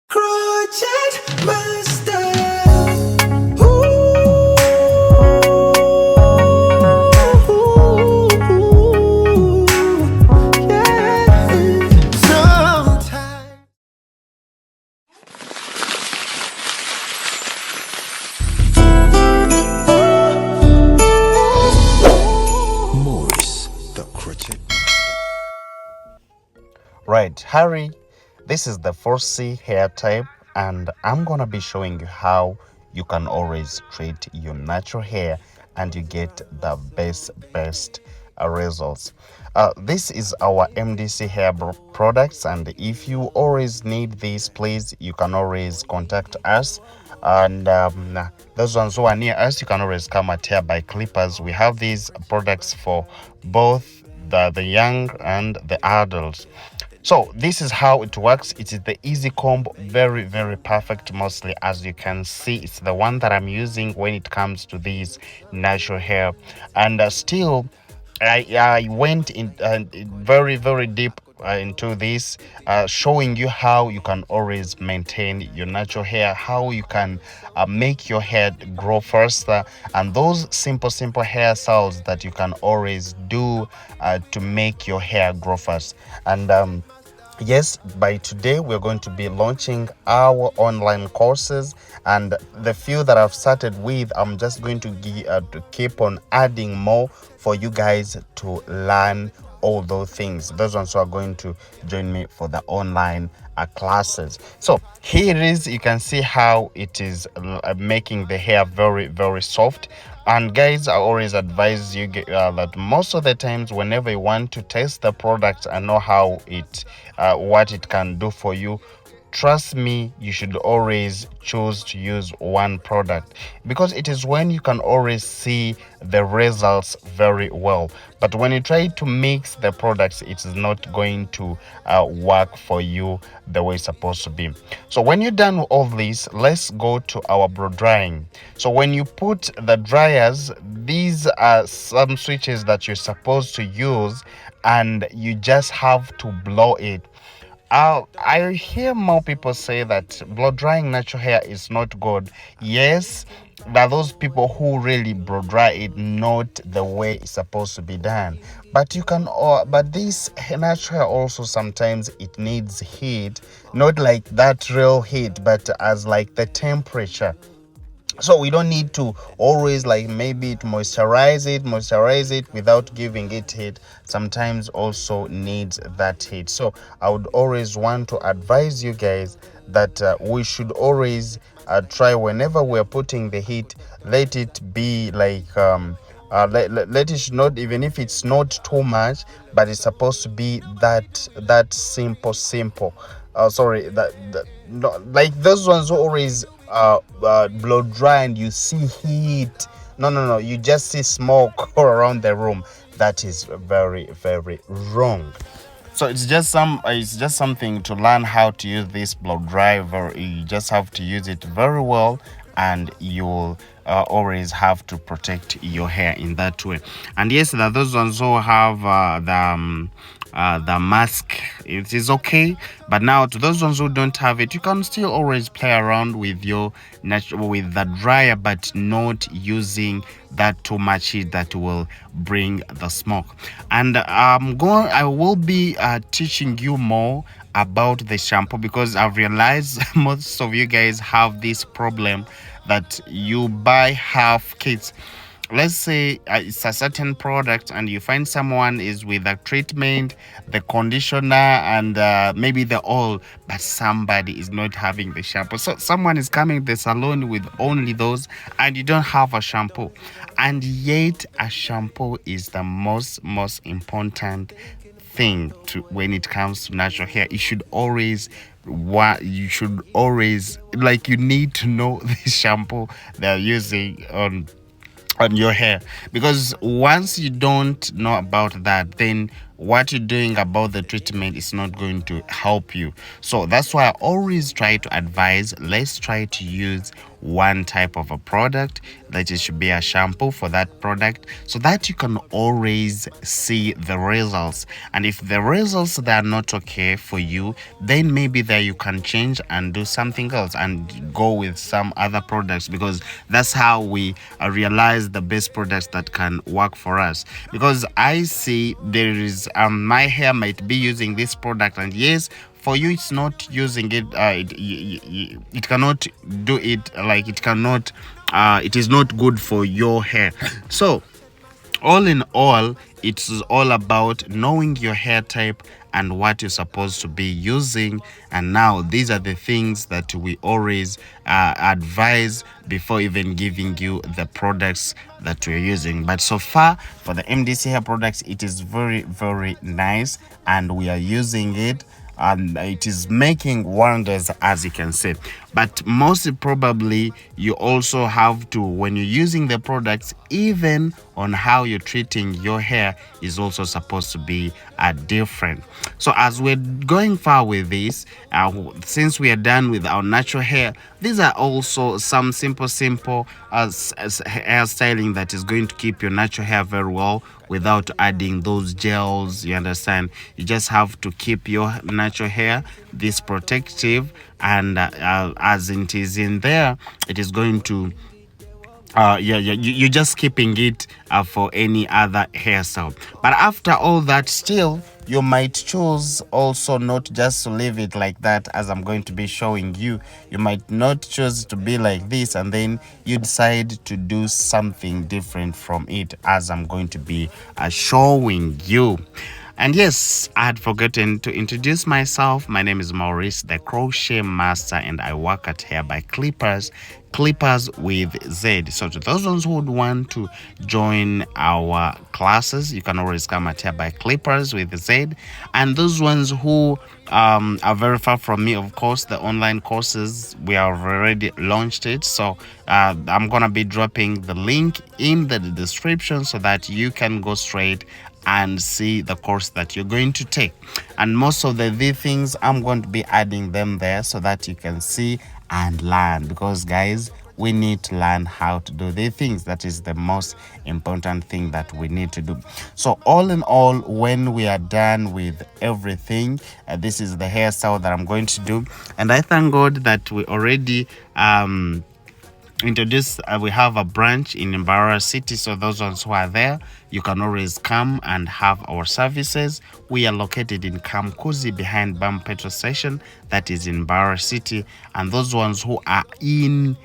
Project Master. Ooh, yeah. Sometimes. Morris, the Project. Right, Harry, this is the 4C hair type, and I'm gonna be showing you how you can always treat your natural hair and you get the best results. This is our MDC hair products, and if you always need these, please, you can always contact us. And those ones who are near us, you can always come at Hair by Clippers. We have these products for both the young and the adults. So this is how it works. It is the easy comb, very perfect. Mostly, as you can see, it's the one that I'm using when it comes to these natural hair. And still I went in very deep into this, showing you how you can always maintain your natural hair, how you can make your hair grow faster, and those simple hairstyles that you can always do to make your hair grow fast. And yes, by today we're going to be launching our online courses, and the few that I've started with, I'm just going to keep on adding more for you guys to learn all those things. Those ones who are going to join me for the online classes. So here it is. You can see how it is making the hair very soft. And guys, I always advise you that most of the times, whenever you want to test the product and know how what it can do for you, trust me, you should always choose to use one product, because it is when you can always see the results very well. But when you try to mix the products, it is not going to work for you the way it's supposed to be. So when you're done with all this, let's go to our blow drying. So when you put the dryers, these are some switches that you're supposed to use, and you just have to blow it. I hear more people say that blow drying natural hair is not good. Yes, there are those people who really blow dry it not the way it's supposed to be done. But you can, but this natural hair also sometimes it needs heat, not like that real heat, but as like the temperature. So we don't need to always like maybe to moisturize it without giving it heat. Sometimes also needs that heat. So I would always want to advise you guys that we should always try, whenever we're putting the heat, let it be like let it not, even if it's not too much, but it's supposed to be that simple. Sorry, that no, like those ones who always blow dry and you see heat. No, you just see smoke all around the room. That is very wrong. So it's just something to learn how to use this blow dryer. You just have to use it very well, and you'll always have to protect your hair in that way. And yes, there are those ones who have the mask. It is okay, but now to those ones who don't have it, you can still always play around with your with the dryer, but not using that too much heat that will bring the smoke. And I will be teaching you more about the shampoo, because I've realized most of you guys have this problem that you buy half kits. Let's say it's a certain product, and you find someone is with a treatment, the conditioner, and maybe the oil, but somebody is not having the shampoo. So someone is coming to the salon with only those, and you don't have a shampoo. And yet a shampoo is the most important thing to when it comes to natural hair. You should always, like, you need to know the shampoo they're using on your hair, because once you don't know about that, then what you're doing about the treatment is not going to help you. So that's why I always try to advise, let's try to use one type of a product, that it should be a shampoo for that product, so that you can always see the results. And if the results they are not okay for you, then maybe there you can change and do something else and go with some other products, because that's how we realize the best products that can work for us. Because I see there is my hair might be using this product, and yes, for you it's not using it, it cannot do it, like it cannot it is not good for your hair. So all in all, it's all about knowing your hair type and what you're supposed to be using. And now these are the things that we always advise before even giving you the products that we're using. But so far for the MDC hair products, it is very, very nice, and we are using it, and it is making wonders, as you can see. But most probably you also have to, when you're using the products, even on how you're treating your hair is also supposed to be different. So as we're going far with this, since we are done with our natural hair, these are also some simple hairstyling that is going to keep your natural hair very well without adding those gels. You understand? You just have to keep your natural hair this protective, and as it is in there, it is going to you're just keeping it for any other hairstyle. But after all that, still you might choose also not just to leave it like that, as I'm going to be showing you. You might not choose to be like this, and then you decide to do something different from it, as I'm going to be showing you. And yes, I had forgotten to introduce myself. My name is Maurice, the crochet master, and I work at Hair by Clippers with Z. So to those ones who would want to join our classes, you can always come at Hair by Clippers with Z. And those ones who are very far from me, of course, the online courses, we have already launched it. So I'm gonna be dropping the link in the description so that you can go straight and see the course that you're going to take. And most of the things, I'm going to be adding them there so that you can see and learn, because guys, we need to learn how to do these things. That is the most important thing that we need to do. So all in all, when we are done with everything, this is the hairstyle that I'm going to do. And I thank God that we already introduced, we have a branch in Mbara City. So those ones who are there, you can always come and have our services. We are located in Kamkuzi behind Bam petrol station, that is in Mbara City. And those ones who are in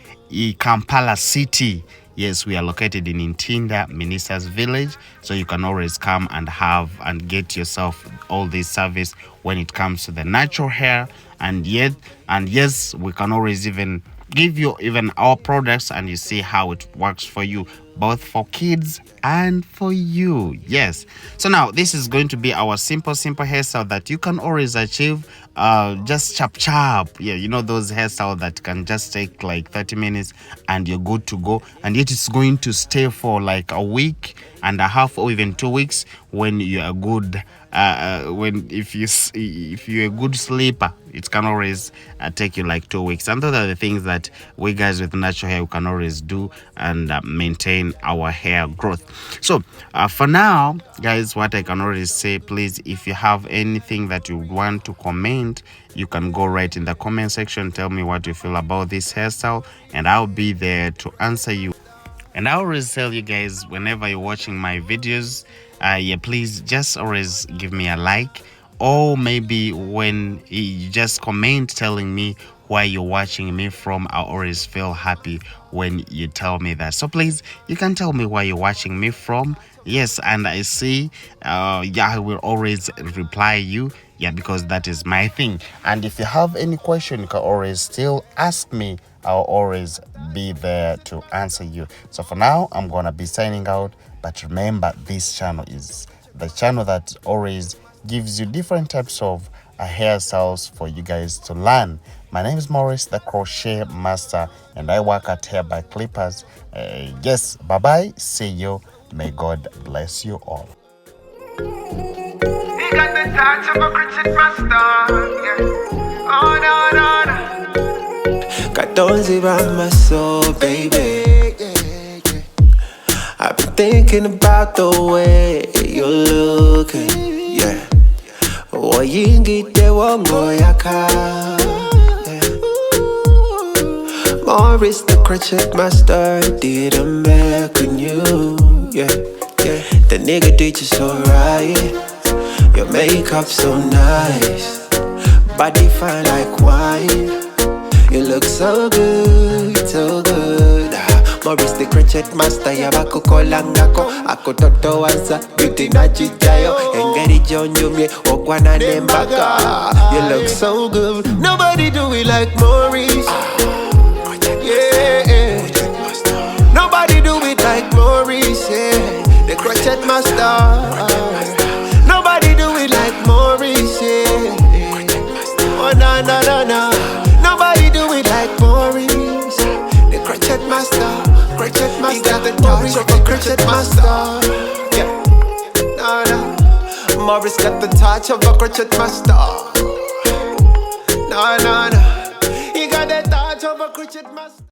Kampala City, yes, we are located in Intinda, Ministers Village. So you can always come and have and get yourself all this service when it comes to the natural hair. And yes, we can always even give you even our products, and you see how it works for you, both for kids and for you. Yes. So now this is going to be our simple hairstyle that you can always achieve just chap. Yeah, you know those hairstyles that can just take like 30 minutes and you're good to go, and yet it's going to stay for like a week and a half or even 2 weeks when you're a good if you're a good sleeper. It can always take you like 2 weeks. And those are the things that we guys with natural hair we can always do and maintain our hair growth. So for now, guys, what I can always say, please, if you have anything that you want to comment, you can go right in the comment section, tell me what you feel about this hairstyle, and I'll be there to answer you. And I always tell you guys, whenever you're watching my videos, please just always give me a like, or maybe when you just comment telling me where you're watching me from. I always feel happy when you tell me that. So please, you can tell me where you're watching me from. Yes, and I see, I will always reply you. Yeah, because that is my thing. And if you have any question, you can always still ask me. I'll always be there to answer you. So for now, I'm gonna be signing out. But remember, this channel is the channel that always gives you different types of hairstyles for you guys to learn. My name is Maurice, the crochet master, and I work at Hair by Clippers. Yes, bye bye. See you. May God bless you all. He got the touch of a critic master. Yeah. Oh, no. Got Don't around my soul, baby. I've been thinking about the way you're looking, yeah. Oyingite wongo yaka, yeah. Morris the crochet master did a make on you, yeah, yeah. The nigga did you so right. Your makeup so nice, body fine like wine. You look so good, so good. Morris the crochet master, yabako kolangako. Ako toto wansa, beauty na chichayo. Engeri jonyo me, okwana nembaka. You look so good, nobody do it like Morris. Yeah, nobody do it like Morris, yeah. The crochet master. Nobody do it like Morris, yeah. Oh, no, no, no, no. Nobody do it like Morris. The crochet master. Crochet master. He got the touch of a crochet master. Yeah. No, no. Morris got the touch of a crochet master. No, no, no. He got the touch of a crochet master.